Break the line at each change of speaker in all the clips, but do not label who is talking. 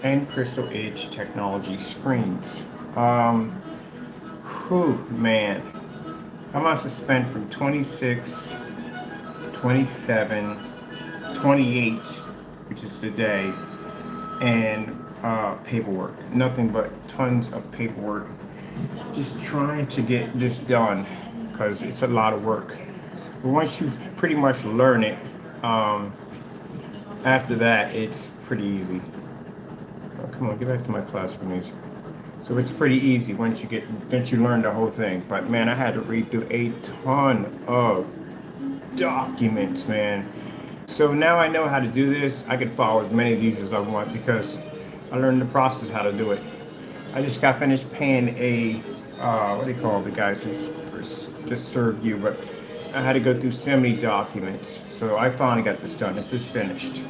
and Crystal Edge technology screens. Um, Whew, man. I must have spent from 26, 27, 28, which is today, and paperwork. Nothing but tons of paperwork. Just trying to get this done because it's a lot of work. But once you pretty much learn it, um, after that, it's pretty easy. Oh, come on, get back to my classical music. So it's pretty easy once you learn the whole thing. But man, I had to read through a ton of documents, man. So now I know how to do this. I can follow as many of these as I want because I learned the process how to do it. I just got finished paying a what do you call the guys just served you, but I had to go through so many documents. So I finally got this done. This is finished.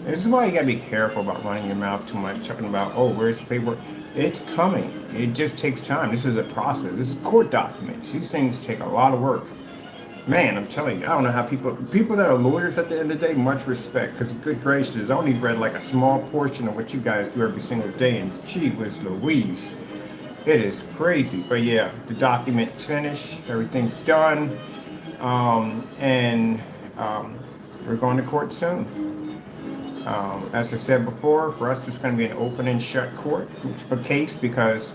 This is why you gotta be careful about running your mouth too much, talking about, oh, where's the paperwork? It's coming. It just takes time. This is a process. This is court documents. These things take a lot of work. Man, I'm telling you, I don't know how people that are lawyers at the end of the day, much respect, because good gracious, I only read like a small portion of what you guys do every single day, and gee whiz Louise, it is crazy. But yeah, the document's finished, everything's done, and we're going to court soon. As I said before, for us, it's going to be an open and shut court case because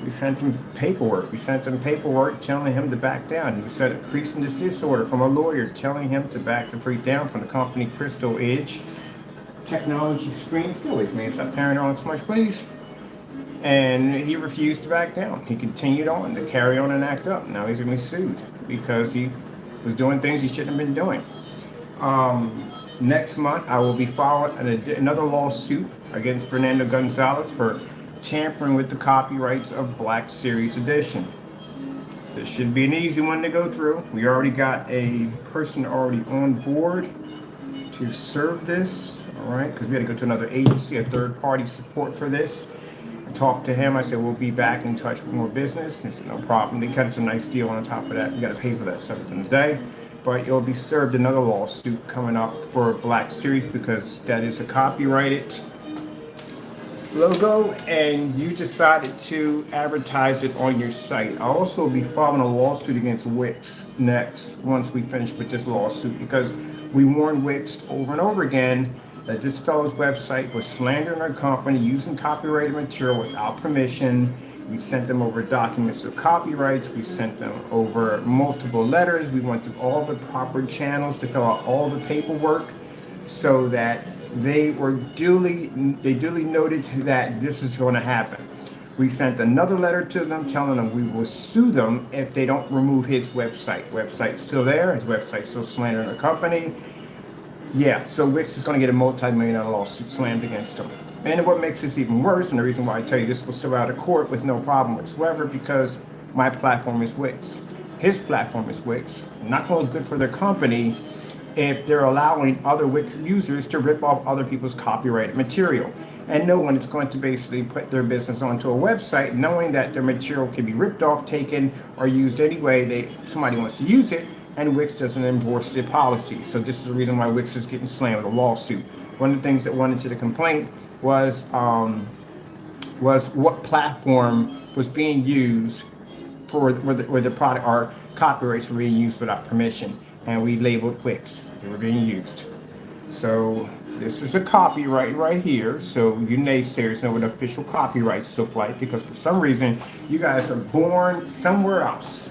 we sent him paperwork. We sent him paperwork telling him to back down. He sent a cease and desist order from a lawyer telling him to back the freak down from the company Crystal Edge Technology Screens. Go with me. Stop carrying on so much, please. And he refused to back down. He continued on to carry on and act up. Now he's going to be sued because he was doing things he shouldn't have been doing. Next month, I will be filing another lawsuit against Fernando Gonzalez for tampering with the copyrights of Black Series Edition. This should be an easy one to go through. We already got a person already on board to serve this, all right, because we had to go to another agency, a third-party support for this. I talked to him. I said, we'll be back in touch with more business. He said, no problem. They cut us a nice deal on top of that. You got to pay for that stuff at the end of the day. But it'll be served another lawsuit coming up for Black Series because that is a copyrighted logo and you decided to advertise it on your site. I'll also be filing a lawsuit against Wix next once we finish with this lawsuit because we warned Wix over and over again that this fellow's website was slandering our company using copyrighted material without permission. We sent them over documents of copyrights. We sent them over multiple letters. We went through all the proper channels to fill out all the paperwork so that they duly noted that this is going to happen. We sent another letter to them telling them we will sue them if they don't remove his website. Website's still there. His website's still slandering the company. Yeah, so Wix is going to get a multi-million-dollar lawsuit slammed against him. And what makes this even worse, and the reason why I tell you this will still out of court with no problem whatsoever, because my platform is Wix. His platform is Wix. Not going to look good for their company if they're allowing other Wix users to rip off other people's copyrighted material. And no one is going to basically put their business onto a website knowing that their material can be ripped off, taken, or used any way somebody wants to use it, and Wix doesn't enforce the policy. So this is the reason why Wix is getting slammed with a lawsuit. One of the things that went into the complaint was what platform was being used for where the product or copyrights were being used without permission, and we labeled Wix. They were being used. So this is a copyright right here. So you naysayers know what official copyrights look like because for some reason you guys are born somewhere else.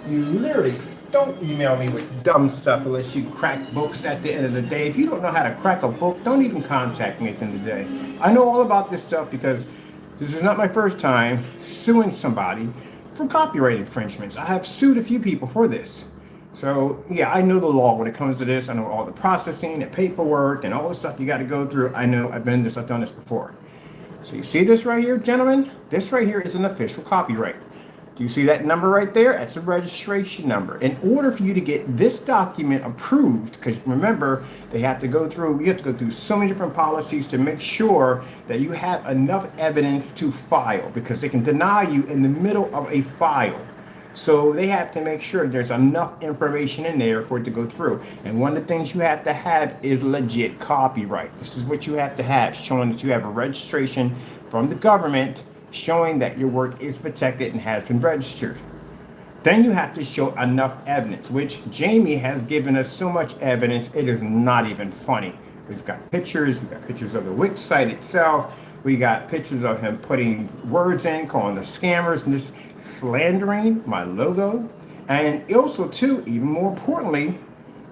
You literally don't email me with dumb stuff unless you crack books at the end of the day. If you don't know how to crack a book, don't even contact me at the end of the day. I know all about this stuff because this is not my first time suing somebody for copyright infringements. I have sued a few people for this. So yeah, I know the law when it comes to this. I know all the processing and paperwork and all the stuff you got to go through. I know I've done this before. So you see this right here, gentlemen? This right here is an official copyright. Do you see that number right there? That's a registration number. In order for you to get this document approved, because remember, you have to go through so many different policies to make sure that you have enough evidence to file, because they can deny you in the middle of a file. So they have to make sure there's enough information in there for it to go through. And one of the things you have to have is legit copyright. This is what you have to have, showing that you have a registration from the government showing that your work is protected and has been registered. Then you have to show enough evidence, which Jamie has given us so much evidence, it is not even funny. We've got pictures of the Wix site itself. We got pictures of him putting words in, calling the scammers, and just slandering my logo. And also, too, even more importantly,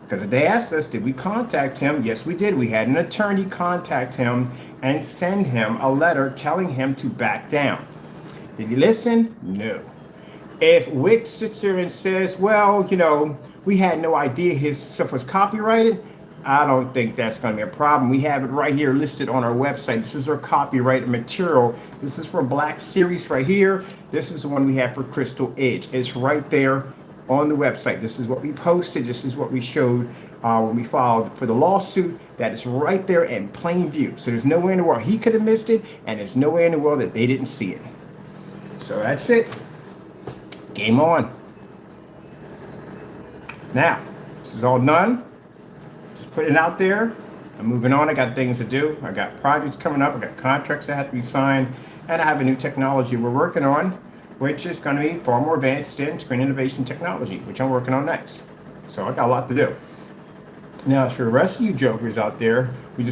because they asked us, did we contact him? Yes, we did. We had an attorney contact him and send him a letter telling him to back down. Did he listen? No. If Wix sits there and says, well, you know, we had no idea his stuff was copyrighted, I don't think that's going to be a problem. We have it right here listed on our website. This is our copyrighted material. This is for Black Series right here. This is the one we have for Crystal Edge. It's right there on the website. This is what we posted. This is what we showed when we filed for the lawsuit. That is right there in plain view. So there's nowhere in the world he could have missed it, and there's nowhere in the world that they didn't see it. So that's it. Game on. Now, this is all done. Just put it out there. I'm moving on. I got things to do. I got projects coming up. I got contracts that have to be signed. And I have a new technology we're working on, which is going to be far more advanced in screen innovation technology, which I'm working on next. So I got a lot to do. Now, for the rest of you jokers out there, we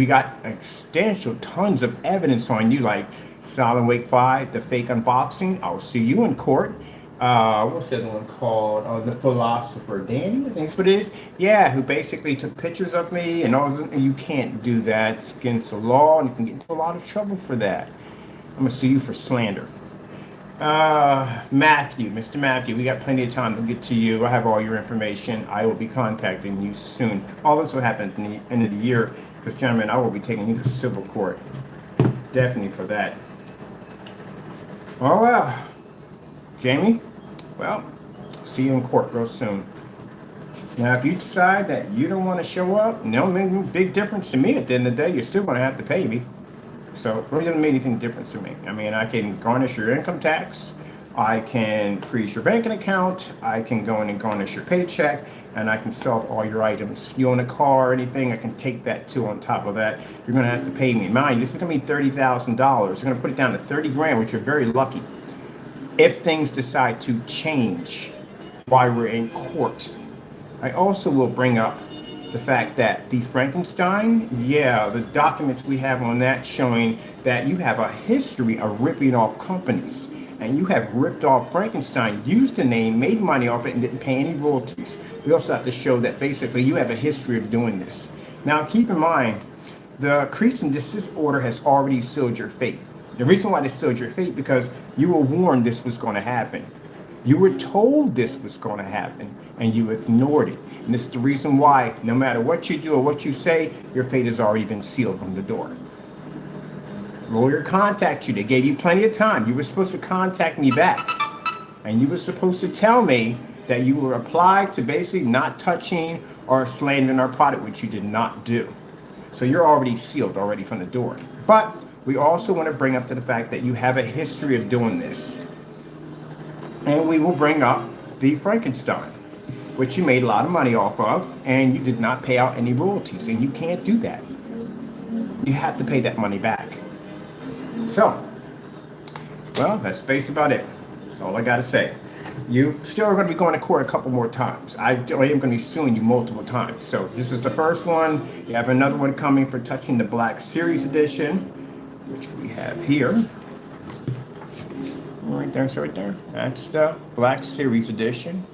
got substantial tons of evidence on you, like Silent Wake 5, the fake unboxing. I'll see you in court. What's the other one called? The Philosopher Danny, I think that's what it is. Yeah, who basically took pictures of me and all. And you can't do that. It's against the law, and you can get into a lot of trouble for that. I'm gonna sue you for slander. Mr. Matthew, we got plenty of time to get to you. I have all your information. I will be contacting you soon. All this will happen at the end of the year, because, gentlemen, I will be taking you to civil court. Definitely for that. Oh, well. Jamie, well, see you in court real soon. Now, if you decide that you don't want to show up, no big difference to me at the end of the day. You're still going to have to pay me. So it really doesn't make anything difference to me. I mean, I can garnish your income tax. I can freeze your banking account. I can go in and garnish your paycheck. And I can sell all your items. You own a car or anything, I can take that too on top of that. You're going to have to pay me. Mind, this is going to be $30,000. You're going to put it down to 30 grand, which you're very lucky. If things decide to change while we're in court. I also will bring up the fact that the Frankenstein, the documents we have on that showing that you have a history of ripping off companies. And you have ripped off Frankenstein, used the name, made money off it, and didn't pay any royalties. We also have to show that basically you have a history of doing this. Now, keep in mind, the cease and desist order has already sealed your fate. The reason why they sealed your fate, because you were warned this was going to happen. You were told this was going to happen, and you ignored it. And this is the reason why, no matter what you do or what you say, your fate has already been sealed from the door. Lawyer contacts you. They gave you plenty of time. You were supposed to contact me back. And you were supposed to tell me that you were applied to basically not touching or slandering our product, which you did not do. So you're already sealed already from the door. But we also want to bring up to the fact that you have a history of doing this. And we will bring up the Frankenstein, which you made a lot of money off of, and you did not pay out any royalties. And you can't do that. You have to pay that money back. So, well, that's basically about it. That's all I got to say. You still are going to be going to court a couple more times. I am going to be suing you multiple times. So this is the first one. You have another one coming for touching the Black Series edition, which we have here. Right there, so right there. That's the Black Series edition.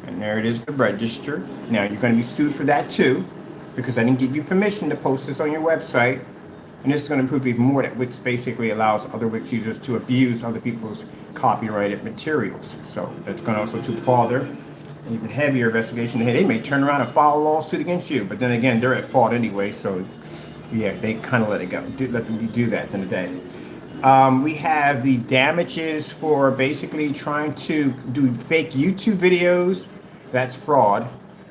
And there it is, the register. Now, you're going to be sued for that too, because I didn't give you permission to post this on your website. And this is going to prove even more that Wix basically allows other Wix users to abuse other people's copyrighted materials. So that's going to also to further an even heavier investigation. Hey, they may turn around and file a lawsuit against you, but then again, they're at fault anyway. So yeah, they kind of let it go. Let them do that in the day. We have the damages for basically trying to do fake YouTube videos. That's fraud.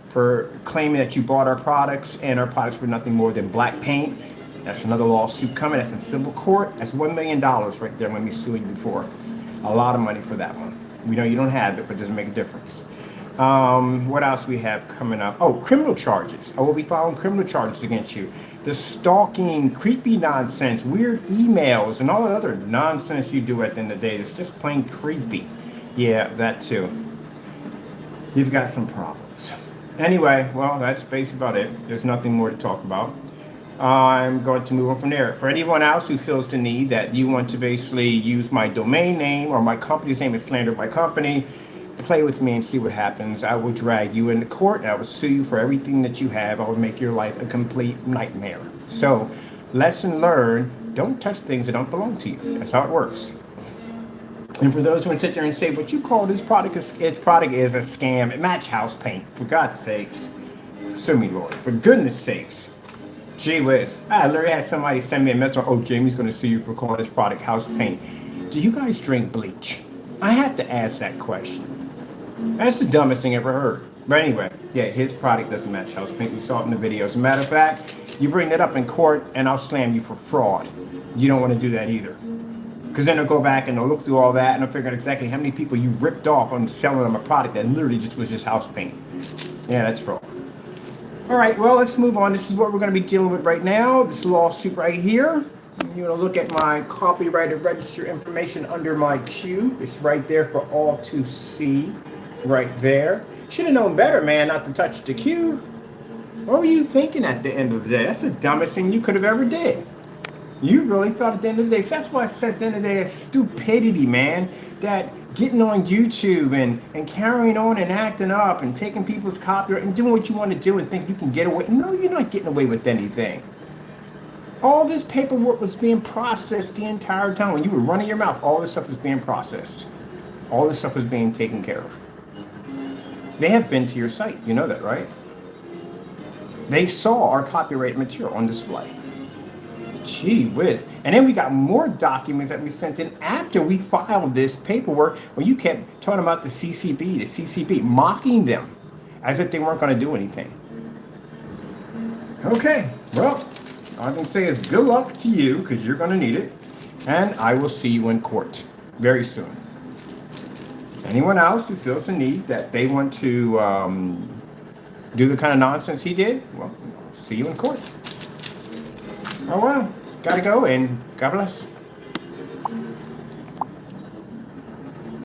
For claiming that you bought our products and our products were nothing more than black paint. That's another lawsuit coming. That's in civil court. That's $1 million right there when we sued you before. A lot of money for that one. We know you don't have it, but it doesn't make a difference. What else we have coming up? Oh, criminal charges. I will be filing criminal charges against you. The stalking, creepy nonsense, weird emails, and all the other nonsense you do at the end of the day. It's just plain creepy. Yeah, that too. You've got some problems. Anyway, well, that's basically about it. There's nothing more to talk about. I'm going to move on from there. For anyone else who feels the need that you want to basically use my domain name or my company's name and slander my company, play with me and see what happens. I will drag you into court and I will sue you for everything that you have. I will make your life a complete nightmare. So, lesson learned, don't touch things that don't belong to you. That's how it works. And for those who want to sit there and say, what you call this product is a scam, match house paint. For God's sakes, sue me, Lord. For goodness sakes. Gee whiz. I literally had somebody send me a message, oh, Jamie's going to sue you for calling this product house paint. Do you guys drink bleach? I have to ask that question. That's the dumbest thing I ever heard. But anyway, yeah, his product doesn't match house paint. We saw it in the video. As a matter of fact, you bring that up in court and I'll slam you for fraud. You don't want to do that either. Because then they'll go back and they'll look through all that and they'll figure out exactly how many people you ripped off on selling them a product that literally was just house paint. Yeah, that's fraud. All right, well, let's move on. This is what we're going to be dealing with right now. This lawsuit right here. You're going to look at my copyrighted register information under my Q. It's right there for all to see. Right there. Should have known better, man, not to touch the Q. What were you thinking at the end of the day? That's the dumbest thing you could have ever did. You really thought at the end of the day. So that's why I said at the end of the day, it's stupidity, man. That getting on YouTube and carrying on and acting up and taking people's copyright and doing what you want to do and think you can get away. No, you're not getting away with anything. All this paperwork was being processed the entire time. When you were running your mouth, all this stuff was being processed. All this stuff was being taken care of. They have been to your site. You know that, right? They saw our copyrighted material on display. Gee whiz. And then we got more documents that we sent in after we filed this paperwork where you kept talking about the CCP, mocking them as if they weren't going to do anything. Okay, well, all I can say is good luck to you because you're going to need it. And I will see you in court very soon. Anyone else who feels the need that they want to do the kind of nonsense he did, well, see you in court. Oh well, gotta go and God bless.